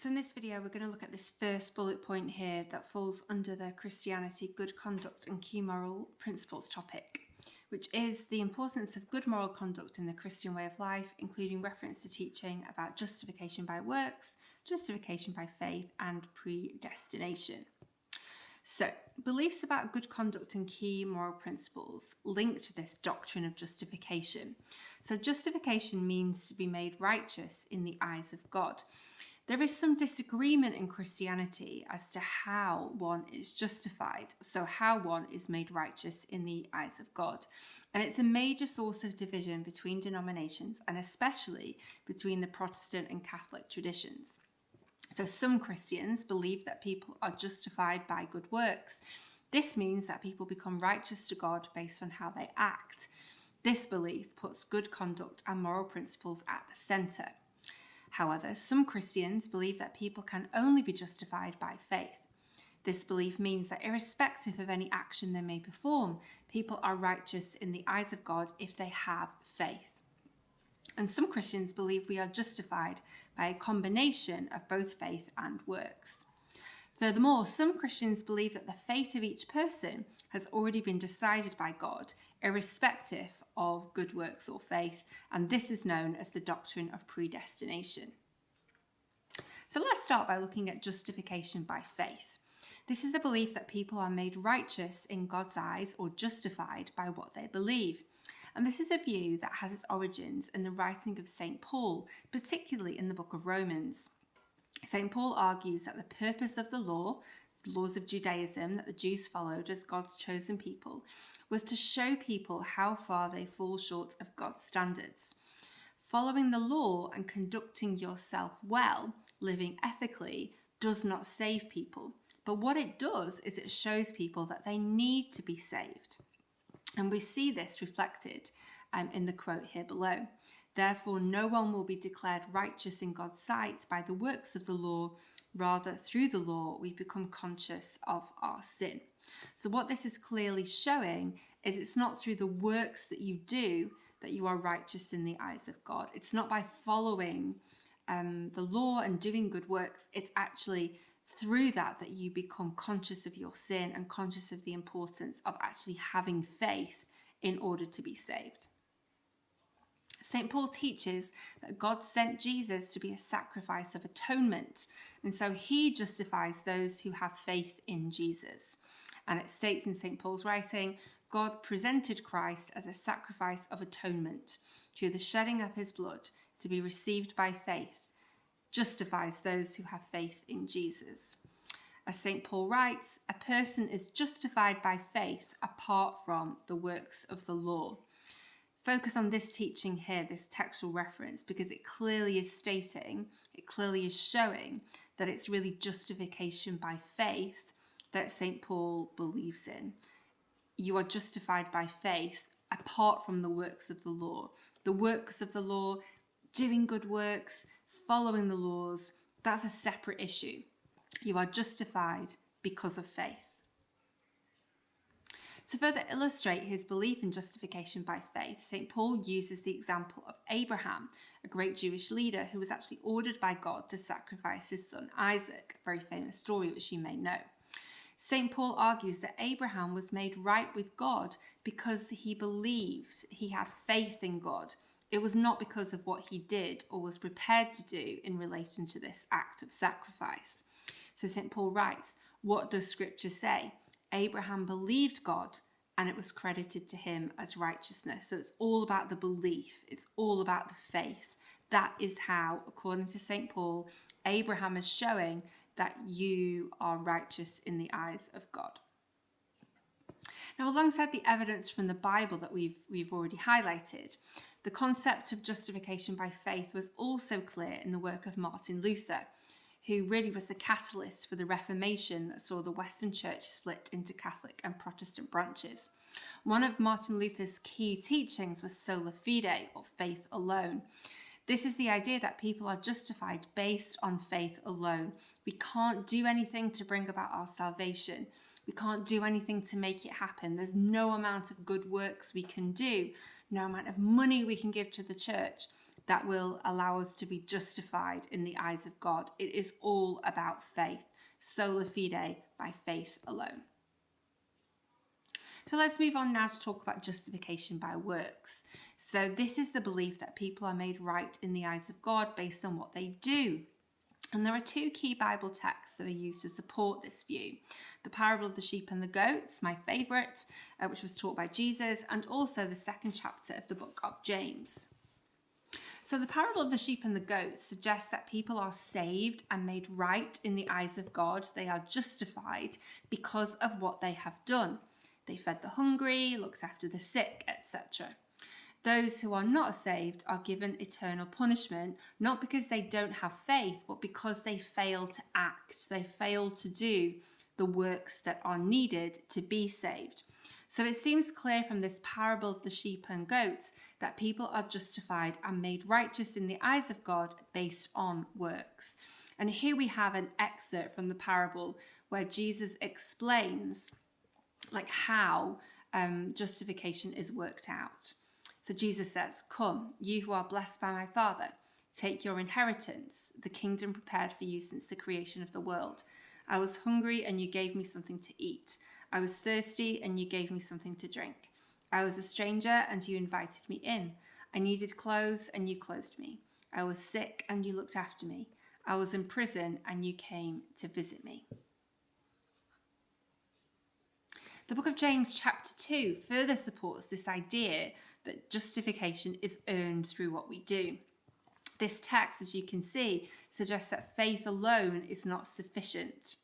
So in this video, we're going to look at this first bullet point here that falls under the Christianity Good Conduct and Key Moral Principles topic, which is the importance of good moral conduct in the Christian way of life, including reference to teaching about justification by works, justification by faith, and predestination. So, beliefs about good conduct and key moral principles link to this doctrine of justification. So, justification means to be made righteous in the eyes of God. There is some disagreement in Christianity as to how one is justified, so how one is made righteous in the eyes of God. And it's a major source of division between denominations, and especially between the Protestant and Catholic traditions. So some Christians believe that people are justified by good works. This means that people become righteous to God based on how they act. This belief puts good conduct and moral principles at the centre. However, some Christians believe that people can only be justified by faith. This belief means that irrespective of any action they may perform, people are righteous in the eyes of God if they have faith. And some Christians believe we are justified by a combination of both faith and works. Furthermore, some Christians believe that the fate of each person has already been decided by God, irrespective of good works or faith, and this is known as the doctrine of predestination. So let's start by looking at justification by faith. This is the belief that people are made righteous in God's eyes or justified by what they believe. And this is a view that has its origins in the writing of St. Paul, particularly in the book of Romans. St. Paul argues that the purpose of the laws of Judaism that the Jews followed as God's chosen people, was to show people how far they fall short of God's standards. Following the law and conducting yourself well, living ethically, does not save people. But what it does is it shows people that they need to be saved. And we see this reflected in the quote here below. Therefore, no one will be declared righteous in God's sight by the works of the law. Rather, through the law, we become conscious of our sin. So what this is clearly showing is it's not through the works that you do that you are righteous in the eyes of God. It's not by following the law and doing good works. It's actually through that you become conscious of your sin and conscious of the importance of actually having faith in order to be saved. St. Paul teaches that God sent Jesus to be a sacrifice of atonement, and so he justifies those who have faith in Jesus. And it states in St. Paul's writing, God presented Christ as a sacrifice of atonement through the shedding of his blood to be received by faith, justifies those who have faith in Jesus. As St. Paul writes, a person is justified by faith apart from the works of the law. Focus on this teaching here, this textual reference, because it clearly is showing that it's really justification by faith that St. Paul believes in. You are justified by faith apart from the works of the law. The works of the law, doing good works, following the laws, that's a separate issue. You are justified because of faith. To further illustrate his belief in justification by faith, St. Paul uses the example of Abraham, a great Jewish leader who was actually ordered by God to sacrifice his son Isaac, a very famous story which you may know. St. Paul argues that Abraham was made right with God because he believed, he had faith in God. It was not because of what he did or was prepared to do in relation to this act of sacrifice. So St. Paul writes, what does Scripture say? Abraham believed God and it was credited to him as righteousness. So it's all about the belief. It's all about the faith. That is how, according to St. Paul, Abraham is showing that you are righteous in the eyes of God. Now, alongside the evidence from the Bible that we've already highlighted, the concept of justification by faith was also clear in the work of Martin Luther, who really was the catalyst for the Reformation that saw the Western Church split into Catholic and Protestant branches. One of Martin Luther's key teachings was sola fide, or faith alone. This is the idea that people are justified based on faith alone. We can't do anything to bring about our salvation. We can't do anything to make it happen. There's no amount of good works we can do, no amount of money we can give to the church that will allow us to be justified in the eyes of God. It is all about faith. Sola fide, by faith alone. So let's move on now to talk about justification by works. So this is the belief that people are made right in the eyes of God based on what they do. And there are two key Bible texts that are used to support this view. The parable of the sheep and the goats, my favourite, which was taught by Jesus, and also the second chapter of the book of James. So the parable of the sheep and the goats suggests that people are saved and made right in the eyes of God. They are justified because of what they have done. They fed the hungry, looked after the sick, etc. Those who are not saved are given eternal punishment, not because they don't have faith, but because they fail to act. They fail to do the works that are needed to be saved. So it seems clear from this parable of the sheep and goats that people are justified and made righteous in the eyes of God based on works. And here we have an excerpt from the parable where Jesus explains how justification is worked out. So Jesus says, "Come, you who are blessed by my Father, take your inheritance, the kingdom prepared for you since the creation of the world. I was hungry and you gave me something to eat. I was thirsty and you gave me something to drink. I was a stranger and you invited me in. I needed clothes and you clothed me. I was sick and you looked after me. I was in prison and you came to visit me." The book of James chapter 2 further supports this idea that justification is earned through what we do. This text, as you can see, suggests that faith alone is not sufficient.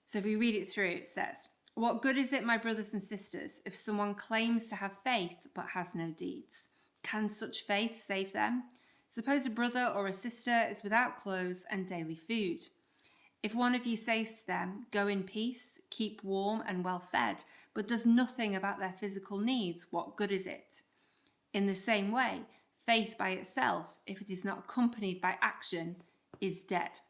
So if we read it through, it says, "What good is it, my brothers and sisters, if someone claims to have faith but has no deeds? Can such faith save them? Suppose a brother or a sister is without clothes and daily food. If one of you says to them, 'Go in peace, keep warm and well fed,' but does nothing about their physical needs, what good is it? In the same way, faith by itself, if it is not accompanied by action, is dead."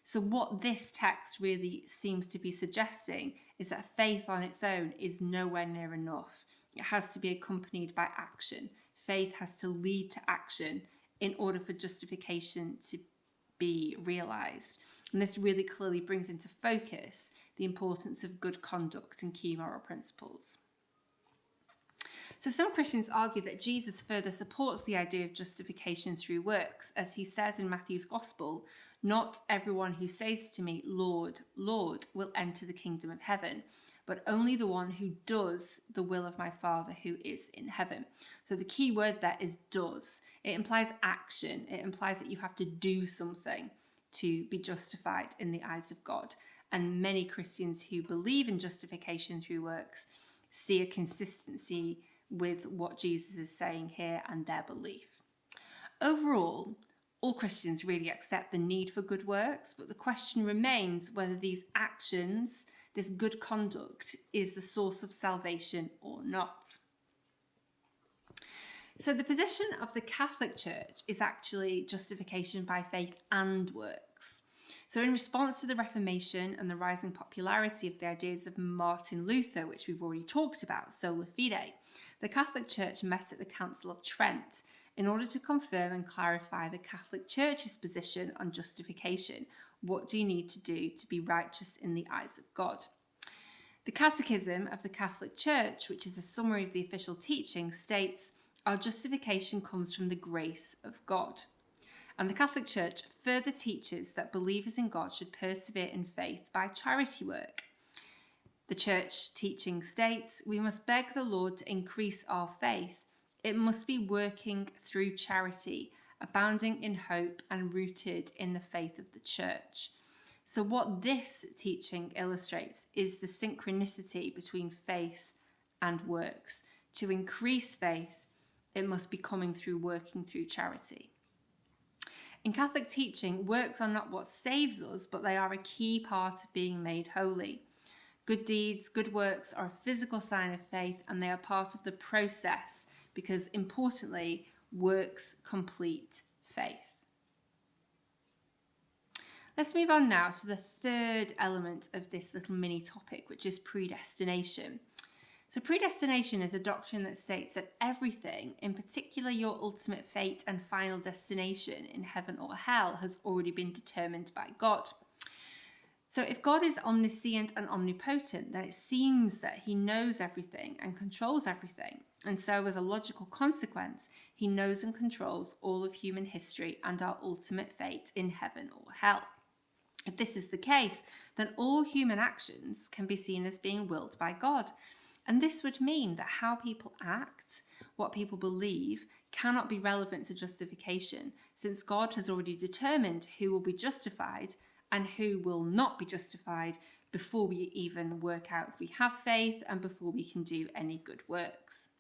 So what this text really seems to be suggesting is that faith on its own is nowhere near enough. It has to be accompanied by action. Faith has to lead to action in order for justification to be realised. And this really clearly brings into focus the importance of good conduct and key moral principles. So some Christians argue that Jesus further supports the idea of justification through works, as he says in Matthew's Gospel, "Not everyone who says to me, 'Lord, Lord,' will enter the kingdom of heaven, but only the one who does the will of my Father who is in heaven." So the key word there is does. It implies action. It implies that you have to do something to be justified in the eyes of God. And many Christians who believe in justification through works see a consistency with what Jesus is saying here and their belief. Overall, all Christians really accept the need for good works, but the question remains whether these actions, this good conduct, is the source of salvation or not. So the position of the Catholic Church is actually justification by faith and works. So in response to the Reformation and the rising popularity of the ideas of Martin Luther, which we've already talked about, sola fide, the Catholic Church met at the Council of Trent in order to confirm and clarify the Catholic Church's position on justification. What do you need to do to be righteous in the eyes of God? The Catechism of the Catholic Church, which is a summary of the official teaching, states, "Our justification comes from the grace of God." And the Catholic Church further teaches that believers in God should persevere in faith by charity work. The Church teaching states, "We must beg the Lord to increase our faith. It must be working through charity, abounding in hope and rooted in the faith of the Church." So what this teaching illustrates is the synchronicity between faith and works. To increase faith, it must be coming through working through charity. In Catholic teaching, works are not what saves us, but they are a key part of being made holy. Good deeds, good works are a physical sign of faith, and they are part of the process because, importantly, works complete faith. Let's move on now to the third element of this little mini topic, which is predestination. So predestination is a doctrine that states that everything, in particular your ultimate fate and final destination in heaven or hell, has already been determined by God. So if God is omniscient and omnipotent, then it seems that he knows everything and controls everything. And so as a logical consequence, he knows and controls all of human history and our ultimate fate in heaven or hell. If this is the case, then all human actions can be seen as being willed by God. And this would mean that how people act, what people believe, cannot be relevant to justification, since God has already determined who will be justified and who will not be justified before we even work out if we have faith and before we can do any good works.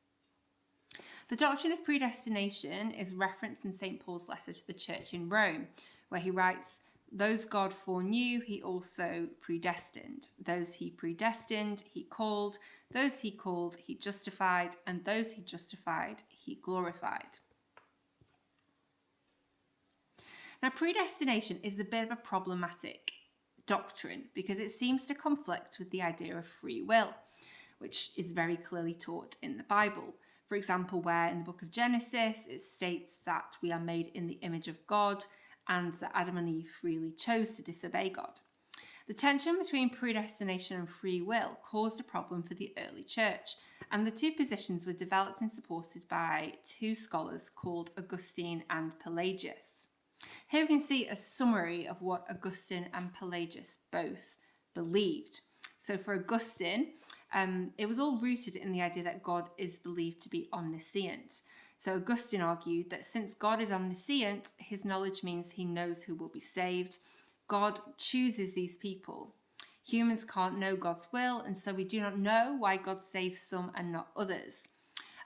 The doctrine of predestination is referenced in St. Paul's letter to the church in Rome, where he writes, "Those God foreknew, he also predestined. Those he predestined, he called. Those he called, he justified. And those he justified, he glorified." Now, predestination is a bit of a problematic doctrine because it seems to conflict with the idea of free will, which is very clearly taught in the Bible. For example, where in the book of Genesis, it states that we are made in the image of God and that Adam and Eve freely chose to disobey God. The tension between predestination and free will caused a problem for the early church, and the two positions were developed and supported by two scholars called Augustine and Pelagius. Here we can see a summary of what Augustine and Pelagius both believed. So for Augustine, it was all rooted in the idea that God is believed to be omniscient. So Augustine argued that since God is omniscient, his knowledge means he knows who will be saved. God chooses these people. Humans can't know God's will, and so we do not know why God saves some and not others.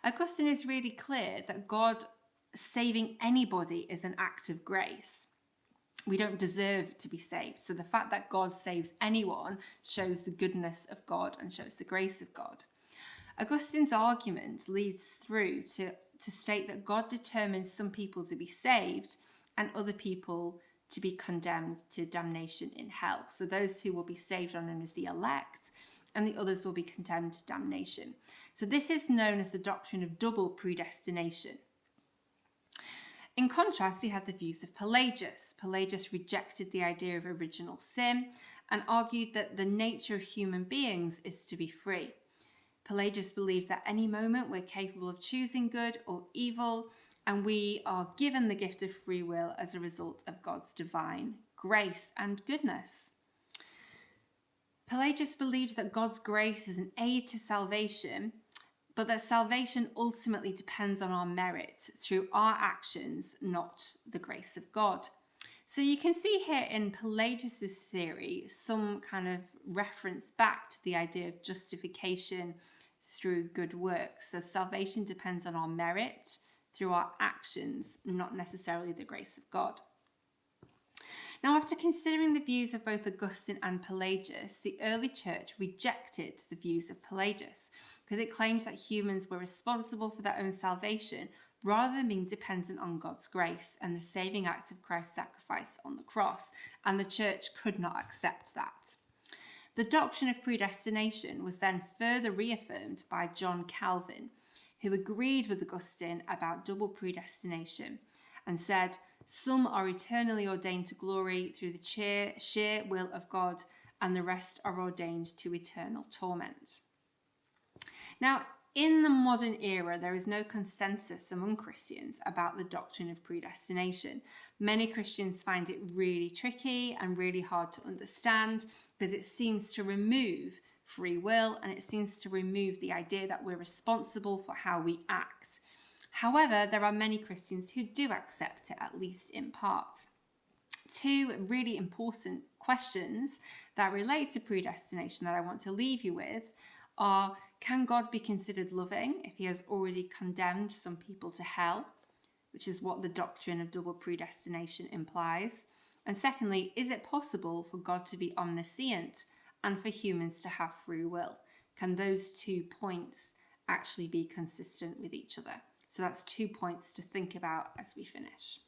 Augustine is really clear that God saving anybody is an act of grace. We don't deserve to be saved. So the fact that God saves anyone shows the goodness of God and shows the grace of God. Augustine's argument leads through to state that God determines some people to be saved and other people to be condemned to damnation in hell. So those who will be saved are known as the elect, and the others will be condemned to damnation. So this is known as the doctrine of double predestination. In contrast, we had the views of Pelagius. Pelagius rejected the idea of original sin and argued that the nature of human beings is to be free. Pelagius believed that any moment we're capable of choosing good or evil, and we are given the gift of free will as a result of God's divine grace and goodness. Pelagius believed that God's grace is an aid to salvation, but that salvation ultimately depends on our merit through our actions, not the grace of God. So you can see here in Pelagius' theory some kind of reference back to the idea of justification through good works. So salvation depends on our merit through our actions, not necessarily the grace of God. Now, after considering the views of both Augustine and Pelagius, the early church rejected the views of Pelagius because it claims that humans were responsible for their own salvation rather than being dependent on God's grace and the saving act of Christ's sacrifice on the cross, and the church could not accept that. The doctrine of predestination was then further reaffirmed by John Calvin, who agreed with Augustine about double predestination and said, "Some are eternally ordained to glory through the sheer will of God, and the rest are ordained to eternal torment." Now, in the modern era, there is no consensus among Christians about the doctrine of predestination. Many Christians find it really tricky and really hard to understand because it seems to remove free will and it seems to remove the idea that we're responsible for how we act. However, there are many Christians who do accept it, at least in part. Two really important questions that relate to predestination that I want to leave you with are, can God be considered loving if he has already condemned some people to hell, which is what the doctrine of double predestination implies? And secondly, is it possible for God to be omniscient and for humans to have free will? Can those 2 points actually be consistent with each other? So that's 2 points to think about as we finish.